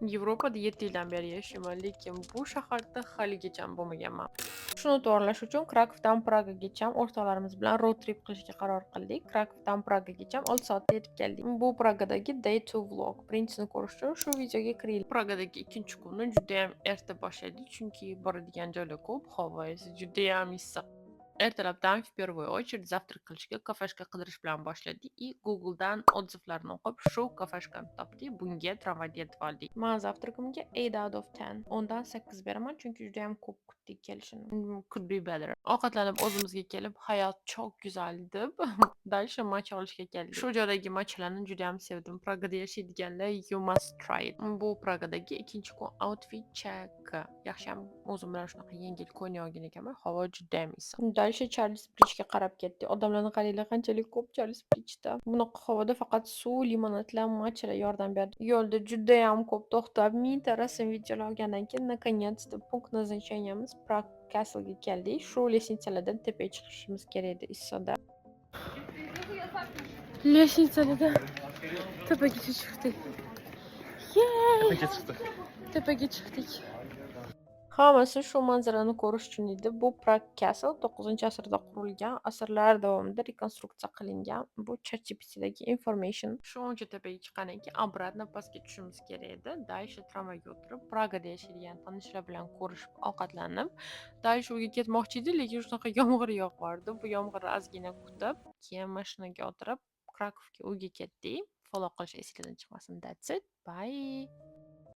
Yevropada 7 yildan beri yashayman, lekin bu shaharda haligacha bo'lmaganman. Shuni to'g'irlash uchun Krakowdan Pragagacha o'rtoqlarimiz bilan road trip qilishga qaror qildik. Krakowdan Pragagacha 6 soatda yetib keldik. Bu Pragadagi day 2 vlog. Birinchisini ko'rish uchun shu videoga kiring. Pragadagi ikkinchi kunni juda ham erta boshladik, chunki boradigan joylar ko'p, havo esa juda ham issiq. Ertalabdan в первую очередь завтрак qilishga kafeshka qidirish bilan boshladik и Google'dan отзывlarni o'qib shu kafeshkani topdik. Bunga tramvayda yetib oldik. Men zavtrakamga 8 out of 10. 10 dan 8 beraman, chunki juda ham ko'p kutdik kelishini. Could be better. Ovqatlanib o'zimizga kelib, hayot çok güzel deb dальше matcha olishga keldik. Shu joydagi matchalarni juda ham sevdim. Pragada yashaydiganlar you must try it. Bu Pragadagi ikkinchi kun outfit check. Yaxshi ham o'zim bilan shunaqa yengil ko'ylak olgan ekanman. Havo juda ham issiq. Dальше Charles Bridge'ga qarab ketdik. Odamlarning qaranglar qanchalik ko'p Charles Bridge'da. Bunaqa havoda faqat suv, limonadlar, matchalar yordam berdi. Yo'lda juda ham ko'p to'xtab, mingta rasm videolar olgandan keyin наконец-то punkt назначениemiz Prague Castle'ga keldik. Shu lestnitsalardan tepaga chiqishimiz kerak edi issiqda. Lestnitsalardan tepaga chiqdik. Tepaga chiqdik. Hammasi shu manzarani ko'rish uchun edi. Bu Prague Castle 9-asrda qurilgan, asrlar davomida rekonstruksiya qilingan. Bu ChatGPT'dagi information. Shu uncha tepaga chiqqandan keyin обратно pastga tushishimiz kerak edi. Dальше tramvayga o'tirib, Pragada yashaydigan tanishlar bilan ko'rishib, ovqatlanib, dальше uyga ketmoqchi edik, lekin shunaqa yomg'ir yog'ardi. Bu yomg'irni ozgina kutib, keyin mashinaga o'tirib, Krakovga uyga ketdik. Follow qilish esingizdan chiqmasin. That's it. Bye.